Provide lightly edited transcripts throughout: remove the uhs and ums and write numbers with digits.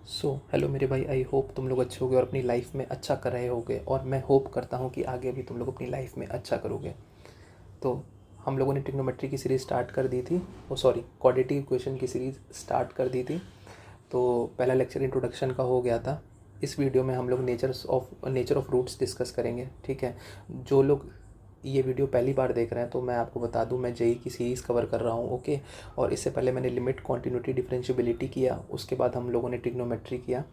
Hello मेरे भाई, I hope तुम लोग अच्छे होगे और अपनी लाइफ में अच्छा कर रहे होगे। और मैं होप करता हूँ कि आगे भी तुम लोग अपनी लाइफ में अच्छा करोगे। तो हम लोगों ने ट्रिग्नोमेट्री की सीरीज़ स्टार्ट कर दी थी, क्वाड्रेटिक इक्वेशन की सीरीज़ स्टार्ट कर दी थी। तो पहला लेक्चर इंट्रोडक्शन का हो गया था। इस वीडियो में हम लोग नेचर ऑफ रूट्स डिस्कस करेंगे। ठीक है, जो लोग ये वीडियो पहली बार देख रहे हैं तो मैं आपको बता दूं, मैं जेई की सीरीज़ कवर कर रहा हूं। ओके, और इससे पहले मैंने लिमिट, कॉन्टिन्यूटी, डिफरेंशिएबिलिटी किया, उसके बाद हम लोगों ने ट्रिग्नोमेट्री किया,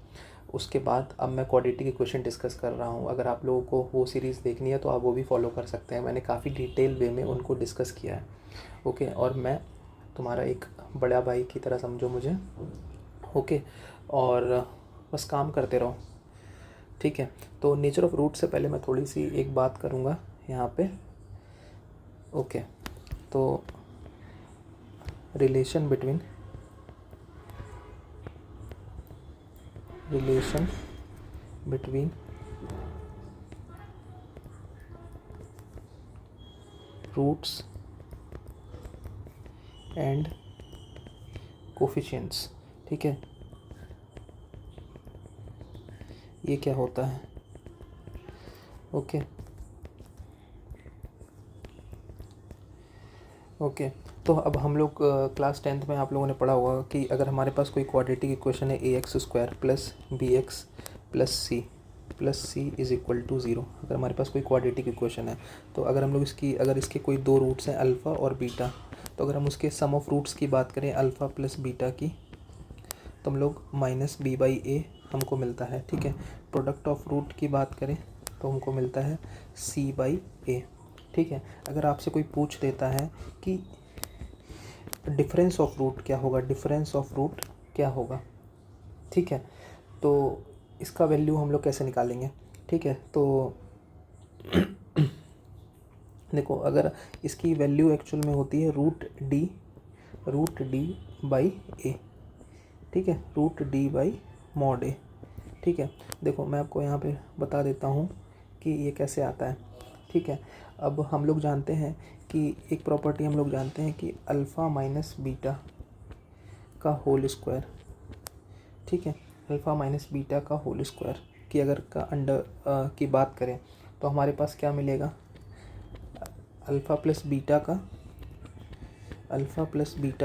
उसके बाद अब मैं क्वाड्रेटिक इक्वेशन डिस्कस कर रहा हूँ। अगर आप लोगों को वो सीरीज़ देखनी है तो आप वो भी फॉलो कर सकते हैं, मैंने काफ़ी डिटेल वे में उनको डिस्कस किया है। ओके, और मैं तुम्हारा एक बड़ा भाई की तरह समझो मुझे। ओके, और बस काम करते रहो। ठीक है, तो नेचर ऑफ रूट से पहले मैं थोड़ी सी एक बात करूँगा यहाँ पे। ओके, तो relation between roots and coefficients. ठीक है, ये क्या होता है? ओके ओके, तो अब हम लोग क्लास 10th में आप लोगों ने पढ़ा होगा कि अगर हमारे पास कोई क्वाड्रेटिक इक्वेशन है ax² plus bx plus C is equal to zero, अगर हमारे पास कोई क्वाड्रेटिक इक्वेशन है, तो अगर हम लोग अगर इसके कोई दो रूट्स हैं अल्फ़ा और बीटा, तो अगर हम उसके सम ऑफ रूट्स की बात करें अल्फ़ा प्लस बीटा की, तो हम लोग माइनस बी बाई ए हमको मिलता है। ठीक है, प्रोडक्ट ऑफ रूट की बात करें तो हमको मिलता है सी बाई ए। ठीक है, अगर आपसे कोई पूछ देता है कि डिफरेंस ऑफ रूट क्या होगा, ठीक है, तो इसका वैल्यू हम लोग कैसे निकालेंगे? ठीक है, तो देखो, अगर इसकी वैल्यू एक्चुअल में होती है रूट डी बाई ए। ठीक है, रूट डी बाई मॉड ए। ठीक है, देखो मैं आपको यहाँ पे बता देता हूँ कि ये कैसे आता है। ठीक है, अब हम लोग जानते हैं कि एक प्रॉपर्टी हम लोग जानते हैं कि अल्फ़ा माइनस बीटा का होल स्क्वायर। ठीक है, अल्फ़ा माइनस बीटा का होल स्क्वायर की अगर का अंडर की बात करें तो हमारे पास क्या मिलेगा? अल्फ़ा प्लस बीटा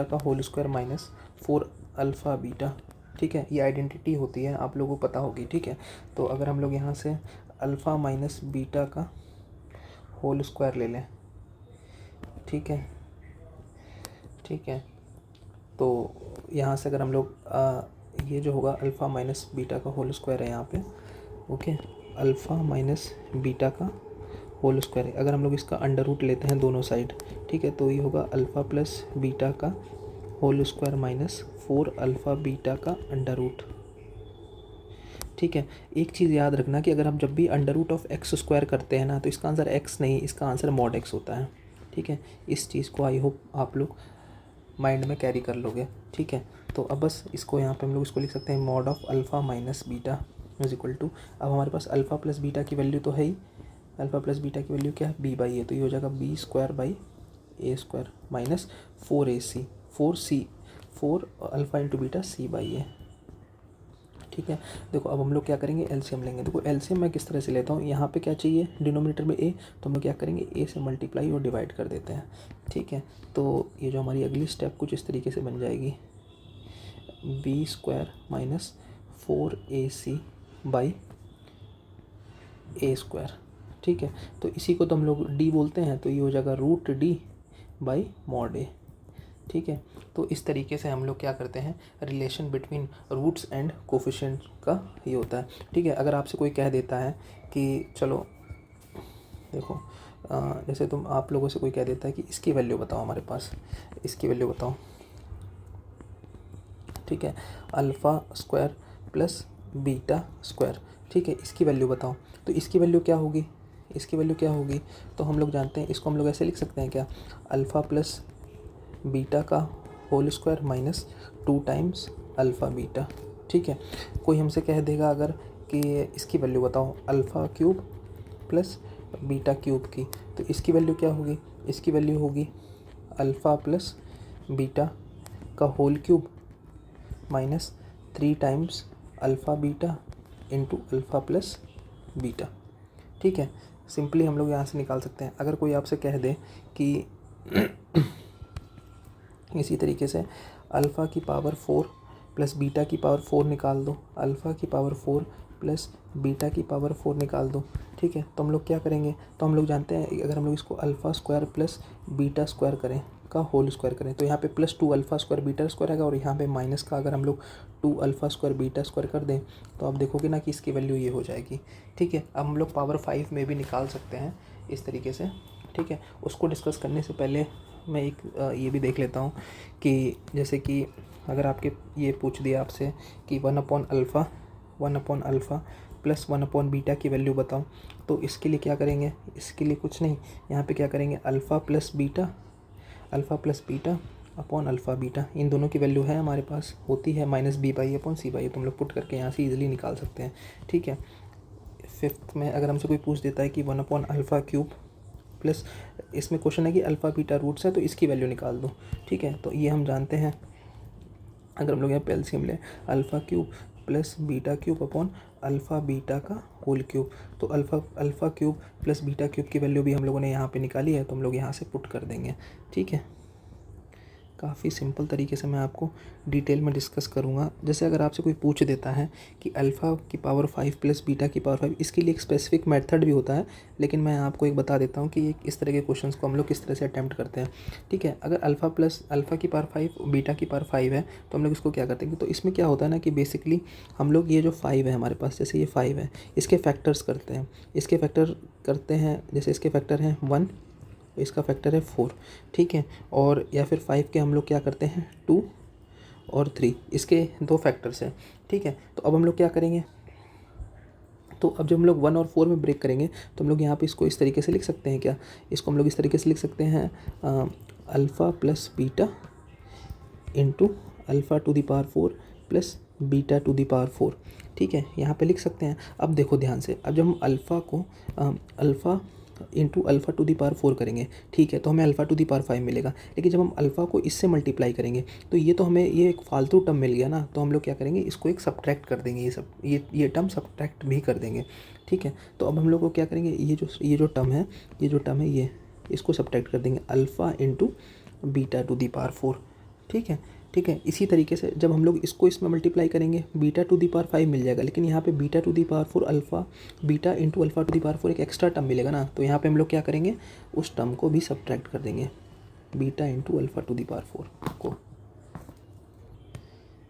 का whole square minus 4 alpha beta. ठीक है, ये आइडेंटिटी होती है, आप लोगों को पता होगी। ठीक है, तो अगर हम लोग यहाँ से अल्फ़ा माइनस बीटा का होल स्क्वायर ले लें, ठीक है, तो यहाँ से अगर हम लोग ये जो होगा अल्फ़ा माइनस बीटा का होल स्क्वायर है यहाँ पे। ओके, अल्फ़ा माइनस बीटा का होल स्क्वायर है, अगर हम लोग इसका अंडर रूट लेते हैं दोनों साइड, ठीक है, तो ये होगा अल्फ़ा प्लस बीटा का whole square minus 4 alpha beta का अंडर रूट। ठीक है, एक चीज़ याद रखना कि अगर हम जब भी under root of X square करते हैं ना, तो इसका आंसर एक्स नहीं, इसका आंसर मॉड एक्स होता है। ठीक है, इस चीज़ को आई होप आप लोग माइंड में कैरी कर लोगे। ठीक है, तो अब बस इसको यहाँ पे हम लोग इसको लिख सकते हैं mod of alpha minus beta is equal to, अब हमारे पास अल्फ़ा प्लस बीटा की वैल्यू तो है ही, अल्फ़ा प्लस बीटा की वैल्यू क्या है? बी बाई ए, तो ये हो जाएगा B square by A square minus 4ac 4 alpha into beta C by A. ठीक है, देखो अब हम लोग क्या करेंगे, एलसीएम लेंगे। देखो एलसीएम मैं किस तरह से लेता हूँ, यहाँ पे क्या चाहिए डिनोमिनेटर में ए, तो हम लोग क्या करेंगे, ए से मल्टीप्लाई और डिवाइड कर देते हैं। ठीक है, तो ये जो हमारी अगली स्टेप कुछ इस तरीके से बन जाएगी, B square minus 4ac by A square. ठीक है, तो इसी को तो हम लोग डी बोलते हैं, तो ये हो जाएगा रूट डी बाई मॉड ए। ठीक है, तो इस तरीके से हम लोग क्या करते हैं, relation between roots and coefficient का ये होता है। ठीक है, अगर आपसे कोई कह देता है कि चलो देखो, जैसे आप लोगों से कोई कह देता है कि इसकी वैल्यू बताओ, हमारे पास इसकी वैल्यू बताओ। ठीक है, alpha square plus beta square. ठीक है, इसकी वैल्यू बताओ, तो इसकी वैल्यू क्या होगी? तो हम लोग जानते हैं, इसको हम लोग ऐसे लिख सकते हैं क्या, अल्फ़ा प्लस बीटा का whole square minus 2 times alpha beta. ठीक है, कोई हमसे कह देगा अगर कि इसकी वैल्यू बताओ alpha cube plus beta cube की, तो इसकी वैल्यू क्या होगी? इसकी वैल्यू होगी अल्फ़ा प्लस बीटा का whole cube minus 3 times alpha beta into alpha plus beta. ठीक है, सिंपली हम लोग यहाँ से निकाल सकते हैं। अगर कोई आपसे कह दे कि इसी तरीके से अल्फ़ा की पावर 4 प्लस बीटा की पावर 4 निकाल दो, अल्फ़ा की पावर 4 प्लस बीटा की पावर 4 निकाल दो। ठीक है, तो हम लोग क्या करेंगे, तो हम लोग जानते हैं अगर हम लोग इसको alpha square plus beta square करें का होल स्क्वायर करें तो यहाँ पे plus 2 alpha square beta square आएगा, और यहाँ पे माइनस का अगर हम लोग 2 अल्फ़ा स्क्वायर बीटा स्क्वायर कर दें तो आप देखोगे ना कि इसकी वैल्यू ये हो जाएगी। ठीक है, अब हम लोग पावर 5 में भी निकाल सकते हैं इस तरीके से। ठीक है, उसको डिस्कस करने से पहले मैं एक ये भी देख लेता हूँ कि जैसे कि अगर आपके ये पूछ दिया आपसे कि 1/अल्फ़ा प्लस 1/बीटा की वैल्यू बताओ, तो इसके लिए क्या करेंगे, इसके लिए कुछ नहीं, यहाँ पे क्या करेंगे alpha plus beta upon alpha beta, इन दोनों की वैल्यू है हमारे पास, होती है -b/c/a, तो हम लोग पुट करके यहाँ से ईजिली निकाल सकते हैं। ठीक है, फिफ्थ में अगर हमसे कोई पूछ देता है कि 1/अल्फ़ा क्यूब प्लस, इसमें क्वेश्चन है कि अल्फ़ा बीटा रूट्स है तो इसकी वैल्यू निकाल दो। ठीक है, तो ये हम जानते हैं, अगर हम लोग यहाँ पे एलसीएम लें alpha cube plus beta cube upon alpha beta का होल क्यूब, तो alpha cube plus beta cube की वैल्यू भी हम लोगों ने यहाँ पे निकाली है, तो हम लोग यहाँ से पुट कर देंगे। ठीक है, काफ़ी सिंपल तरीके से मैं आपको डिटेल में डिस्कस करूँगा। जैसे अगर आपसे कोई पूछ देता है कि अल्फ़ा की पावर 5 प्लस बीटा की पावर 5, इसके लिए एक स्पेसिफिक मेथड भी होता है, लेकिन मैं आपको एक बता देता हूँ कि ये इस तरह के क्वेश्चंस को हम लोग किस तरह से अटैम्प्ट करते हैं। ठीक है, अगर अल्फ़ा की पावर 5 बीटा की पावर 5 है तो हम लोग इसको क्या करते हैं, तो इसमें क्या होता है ना कि बेसिकली हम लोग ये जो 5 है हमारे पास, जैसे ये 5 है, इसके फैक्टर्स करते हैं, जैसे इसके फैक्टर हैं 1, इसका फैक्टर है 4। ठीक है, और या फिर 5 के हम लोग क्या करते हैं 2 और 3, इसके 2 फैक्टर्स हैं। ठीक है, तो अब हम लोग क्या करेंगे, तो अब जब हम लोग 1 और 4 में ब्रेक करेंगे तो हम लोग यहाँ पे इसको इस तरीके से लिख सकते हैं, क्या इसको हम लोग इस तरीके से लिख सकते हैं alpha plus beta into alpha to the power 4 plus beta to the power 4। ठीक है, यहाँ पे लिख सकते हैं। अब देखो ध्यान से, अब जब हम अल्फ़ा को alpha into alpha to the power 4 करेंगे, ठीक है, तो हमें अल्फ़ा टू दी पावर 5 मिलेगा। लेकिन जब हम अल्फ़ा को इससे मल्टीप्लाई करेंगे तो ये तो हमें ये एक फालतू टर्म मिल गया ना, तो हम लोग क्या करेंगे, इसको एक सब्ट्रैक्ट कर देंगे, ये टर्म सब्ट्रैक्ट भी कर देंगे। ठीक है, तो अब हम लोग को क्या करेंगे, ये जो टर्म है ये इसको सब्ट्रैक्ट कर देंगे, alpha into beta to the power 4। ठीक है, इसी तरीके से जब हम लोग इसको इसमें मल्टीप्लाई करेंगे बीटा टू दी पावर 5 मिल जाएगा, लेकिन यहाँ पे beta to the power 4 alpha beta into alpha to the power 4 एक एक्स्ट्रा टर्म मिलेगा ना, तो यहाँ पे हम लोग क्या करेंगे, उस टर्म को भी सब्ट्रैक्ट कर देंगे, beta into alpha to the power 4 को।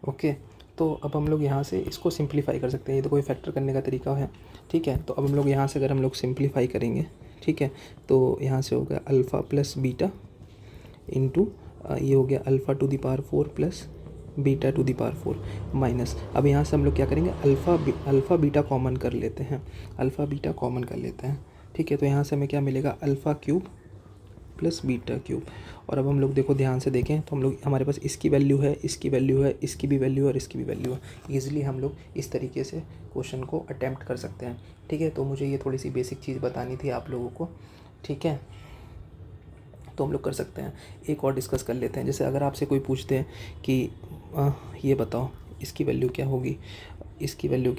ओके, तो अब हम लोग यहाँ से इसको सिंप्लीफाई कर सकते हैं, ये तो कोई फैक्टर करने का तरीका है। ठीक है, तो अब हम लोग यहाँ से अगर हम लोग सिंप्लीफाई करेंगे, ठीक है, तो यहाँ से हो गया अल्फ़ा प्लस बीटा इंटू ये हो गया alpha to the power 4 plus beta to the power 4 minus, अब यहाँ से हम लोग क्या करेंगे, अल्फ़ा बीटा कॉमन कर लेते हैं, ठीक है, तो यहाँ से हमें क्या मिलेगा, alpha cube plus beta cube. और अब हम लोग देखो ध्यान से देखें तो हम लोग हमारे पास इसकी वैल्यू है, इसकी वैल्यू है, इसकी भी वैल्यू है और इसकी भी वैल्यू है। ईजिली हम लोग इस तरीके से क्वेश्चन को अटैम्प्ट कर सकते हैं। ठीक है, तो मुझे ये थोड़ी सी बेसिक चीज़ बतानी थी आप लोगों को। ठीक है, तो हम लोग कर सकते हैं, एक और डिस्कस कर लेते हैं। जैसे अगर आपसे कोई पूछते हैं कि ये बताओ इसकी वैल्यू क्या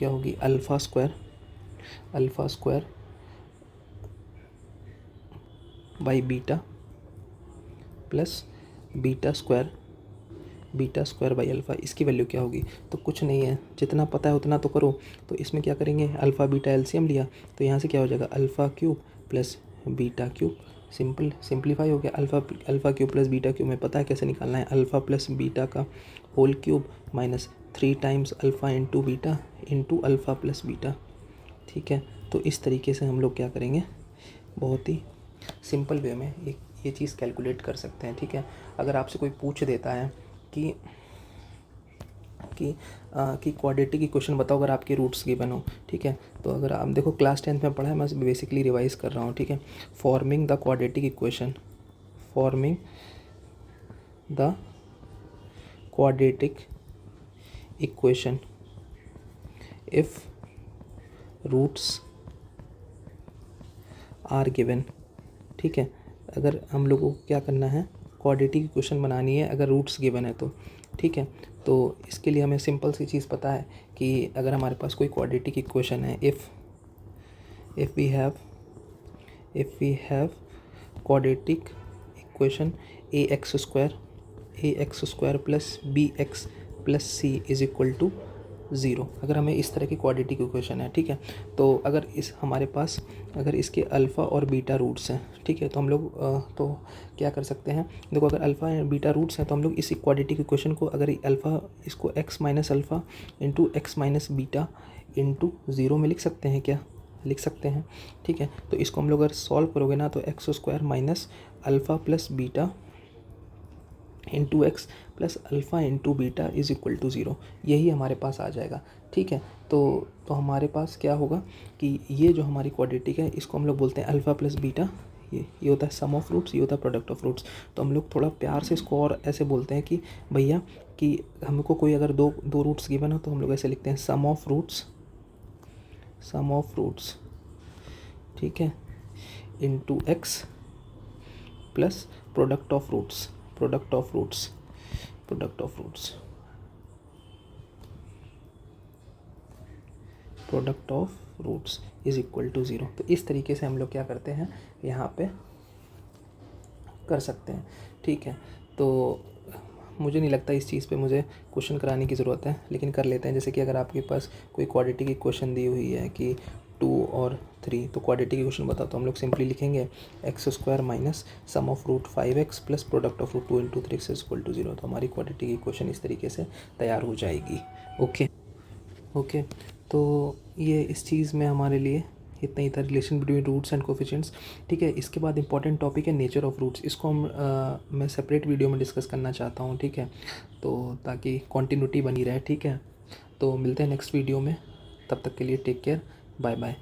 होगी, alpha square by beta plus beta square by alpha, इसकी वैल्यू क्या होगी। तो कुछ नहीं है, जितना पता है उतना तो करो। तो इसमें क्या करेंगे, अल्फ़ा बीटा एलसीएम लिया तो यहाँ से क्या हो जाएगा, alpha cube plus beta cube, simplify हो गया। Alpha cube plus beta cube में पता है कैसे निकालना है, अल्फ़ा प्लस बीटा का whole cube minus 3 times alpha into beta into alpha plus beta. ठीक है, तो इस तरीके से हम लोग क्या करेंगे, बहुत ही सिंपल वे में ये चीज़ कैलकुलेट कर सकते हैं। ठीक है, अगर आपसे कोई पूछ देता है कि क्वाड्रेटिक इक्वेशन बताओ अगर आपके रूट्स गिवन हो। ठीक है, तो अगर आप देखो क्लास 10th में पढ़ा है, मैं बेसिकली रिवाइज कर रहा हूँ। ठीक है, forming the quadratic equation if roots are given. ठीक है, अगर हम लोगों को क्या करना है, क्वाड्रेटिक इक्वेशन बनानी है अगर रूट्स गिवन है तो। ठीक है, तो इसके लिए हमें सिंपल सी चीज़ पता है कि अगर हमारे पास कोई क्वाड्रेटिक इक्वेशन है, if we have quadratic equation A X square plus B X plus C is equal to 0, अगर हमें इस तरह की क्वाड्रेटिक इक्वेशन है, ठीक है, तो अगर इस हमारे पास अगर इसके अल्फ़ा और बीटा रूट्स हैं, ठीक है, तो हम लोग तो क्या कर सकते हैं, देखो अगर अल्फ़ा एंड बीटा रूट्स हैं तो हम लोग इस क्वाड्रेटिक इक्वेशन को अगर अल्फ़ा इसको x minus alpha into x minus beta into 0 में लिख सकते हैं, क्या लिख सकते हैं, ठीक है। तो इसको हम लोग अगर सॉल्व करोगे ना तो X square minus alpha plus beta into X plus alpha into beta is equal to 0, यही हमारे पास आ जाएगा, ठीक है। तो हमारे पास क्या होगा कि ये जो हमारी क्वाड्रेटिक है इसको हम लोग बोलते हैं अल्फ़ा प्लस बीटा, ये होता है सम ऑफ रूट्स, ये होता है प्रोडक्ट ऑफ रूट्स। तो हम लोग थोड़ा प्यार से इसको और ऐसे बोलते हैं कि भैया कि हमको कोई अगर दो रूट्स गिवन हो तो हम लोग ऐसे लिखते हैं सम ऑफ रूट्स, ठीक है, into X plus product of roots is equal to 0। तो इस तरीके से हम लोग क्या करते हैं यहाँ पे कर सकते हैं, ठीक है। तो मुझे नहीं लगता इस चीज़ पे मुझे क्वेश्चन कराने की ज़रूरत है, लेकिन कर लेते हैं। जैसे कि अगर आपके पास कोई क्वाड्रेटिक इक्वेशन दी हुई है कि 2 और 3, तो क्वाड्रेटिक इक्वेशन बताओ तो हम लोग सिंपली लिखेंगे X square minus sum of root 5x plus product of root 2 into 3 is equal to 0। तो हमारी क्वाड्रेटिक इक्वेशन इस तरीके से तैयार हो जाएगी। ओके, तो ये इस चीज़ में हमारे लिए इतना ही था, relation between roots and coefficients, ठीक है। इसके बाद इंपॉर्टेंट टॉपिक है नेचर ऑफ रूट्स, इसको मैं सेपरेट वीडियो में डिस्कस करना चाहता हूँ, ठीक है, तो ताकि कॉन्टिन्यूटी बनी रहे, ठीक है। तो मिलते हैं नेक्स्ट वीडियो में, तब तक के लिए टेक केयर, बाय बाय।